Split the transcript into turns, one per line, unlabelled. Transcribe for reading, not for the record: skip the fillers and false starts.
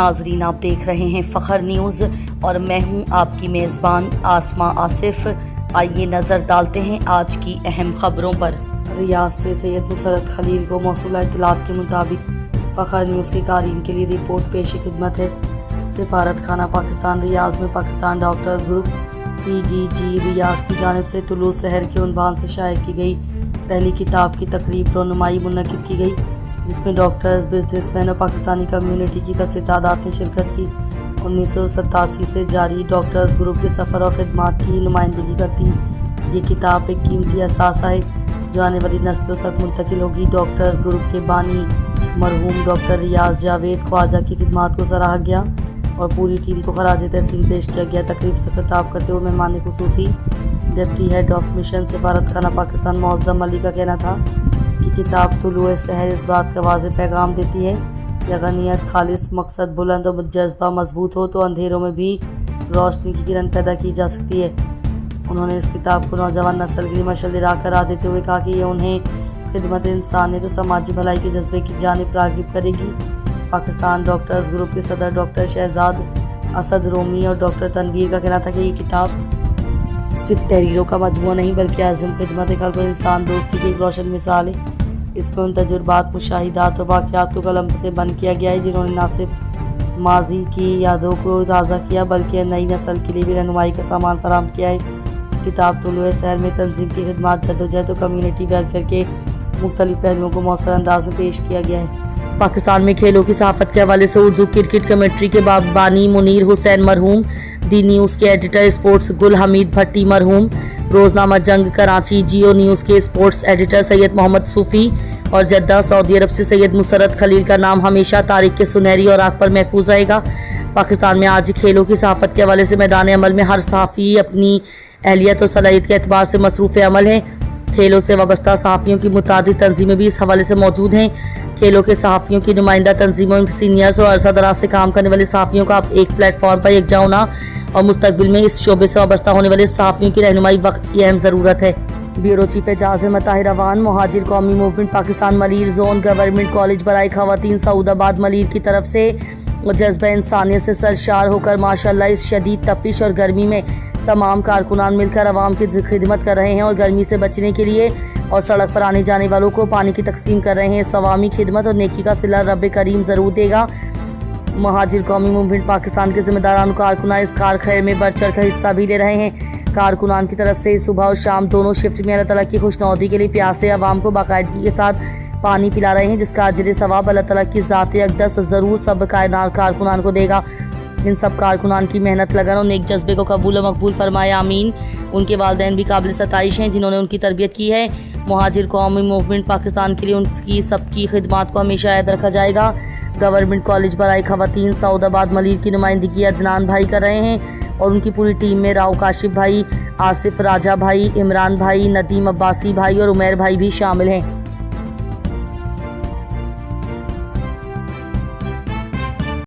नाजरीन, आप देख रहे हैं फ़ख्र न्यूज़ और मैं हूं आपकी मेज़बान आसमा आसिफ। आइए नज़र डालते हैं आज की अहम खबरों पर। रियाज से सैयद मुसरत खलील को मौसूला इत्तलात के मुताबिक फ़ख्र न्यूज़ के कारीन के लिए रिपोर्ट पेश खिदमत है। सिफारत खाना पाकिस्तान रियाज में पाकिस्तान डॉक्टर्स ग्रुप PDG रियाज की जानिब से तुलू शहर के उन्वान से शाया की गई पहली किताब की तकरीब रोनुमाई मुनक़िद की गई, जिसमें डॉक्टर्स, बिजनेसमैन और पाकिस्तानी कम्युनिटी की कसर तादाद ने शिरकत की। 1987 से जारी डॉक्टर्स ग्रुप के सफ़र और खिदमात की नुमाइंदगी करती ये किताब एक कीमती असासा है जो आने वाली नस्लों तक मुंतकिल होगी। डॉक्टर्स ग्रुप के बानी मरहूम डॉक्टर रियाज जावेद ख्वाजा की खिदमात को सराहा गया और पूरी टीम को खराज तहसीन पेश किया गया। तकरीब से खिताब करते हुए मेहमान खुसूसी डिप्टी हेड ऑफ मिशन सिफारत खाना पाकिस्तान मौज़म अली का कहना था कि किताब तुलुए शहर इस बात का वाज़ेह पैगाम देती है कि अगर नीयत खालिस, मकसद बुलंद और जज्बा मजबूत हो तो अंधेरों में भी रोशनी की किरण पैदा की जा सकती है। उन्होंने इस किताब को नौजवान नस्ल के लिए मशल करार देते हुए कहा कि ये उन्हें खिदमत इंसानियत और समाजी भलाई के जज्बे की जानिब राग़िब करेगी। पाकिस्तान डॉक्टर्स ग्रुप के सदर डॉक्टर शहजाद असद रोमी और डॉक्टर तनवीर का कहना था कि ये किताब सिर्फ तहरीरों का मजमूआ नहीं बल्कि आज़म खिदमत खल्क़ और इंसान दोस्ती की एक रोशन मिसाल है। इसमें उन तजुर्बात, मुशाहिदात और वाक़यात को कलम से बंद किया गया है जिन्होंने न सिर्फ माजी की यादों को ताज़ा किया बल्कि नई नस्ल के लिए भी रहनुमाई का सामान फराहम किया है। किताब तुलुए शहर में तंजीम की खिदमत, जद्दोजहद और कम्यूनिटी वेलफेयर के मुख्तलिफ पहलुओं को मौसर अंदाज में पेश किया गया है। पाकिस्तान में खेलों की सहाफ़त के हवाले से उर्दू क्रिकेट कमेंट्री के बानी मुनीर हुसैन मरहूम, दी न्यूज़ के एडिटर स्पोर्ट्स गुल हमीद भट्टी मरहूम, रोज़नामा जंग कराची, जियो न्यूज़ के स्पोर्ट्स एडिटर सैयद मोहम्मद सूफ़ी और जद्दा सऊदी अरब से सैयद मुसरत खलील का नाम हमेशा तारीख के सुनहरी और आग पर महफूज रहेगा। पाकिस्तान में आज खेलों की सहाफ़त के हवाले से मैदान अमल में हर सहाफ़ी अपनी अहलियत और सलाहियत के एतबार से मसरूफ़ अमल है। खेलों से वाबस्ता सहाफ़ियों की मुतादिद तंजीमें भी इस हवाले से मौजूद हैं। खेलों के सहाफ़ियों की नुमाइंदा तंजीमों में सीनियर्स और अरसा दराज से काम करने वाले सहाफ़ियों का अब एक प्लेटफॉर्म पर यकजा होना और मुस्तकबिल में इस शोबे से वाबस्ता होने वाले सहाफ़ियों की रहनुमाई वक्त की अहम ज़रूरत है। Bureau chief Ejaz Tahir Awan, Muhajir Qaumi movement Pakistan Malir zone government college बराए खवातीन सऊदाबाद मलीर की तरफ से जज्बा इंसानियत से सरशार होकर माशाअल्लाह इस शदीद तपिश और गर्मी में तमाम कारकुनान मिलकर आवाम की खिदमत कर रहे हैं और गर्मी से बचने के लिए और सड़क पर आने जाने वालों को पानी की तकसीम कर रहे हैं। सवामी खिदमत और नेकी का सिला रब करीम ज़रूर देगा। मुहाजिर कौमी मूवमेंट पाकिस्तान के जिम्मेदारान कारकुनान इस कार खैर में बढ़ चढ़ कर हिस्सा भी ले रहे हैं। कारकुनान की तरफ से सुबह और शाम दोनों शिफ्ट में अल्लाह ताला की खुशनौदी के लिए प्यासे आवाम को बाकायदगी के साथ पानी पिला रहे हैं, जिसका अजर सवाब अल्लाह ताला की ज़ात अक़दस ज़रूर सब कायनात कारकुनान को देगा। इन सब कारकुनान की मेहनत, लगन और नेक जज्बे को कबूल व मकबूल फरमाए, आमीन। उनके वालिदैन भी काबिल सताइश हैं जिन्होंने उनकी तरबियत की है। मुहाजिर कौमी मूवमेंट पाकिस्तान के लिए उनकी सबकी खिदमात को हमेशा याद रखा जाएगा। गवर्नमेंट कॉलेज बराए खवातीन सऊदाबाद मलीर की नुमाइंदगी अदनान भाई कर रहे हैं और उनकी पूरी टीम में राव काशिफ भाई, आसिफ राजा भाई, इमरान भाई, नदीम अब्बासी भाई और उमैर भाई भी शामिल हैं।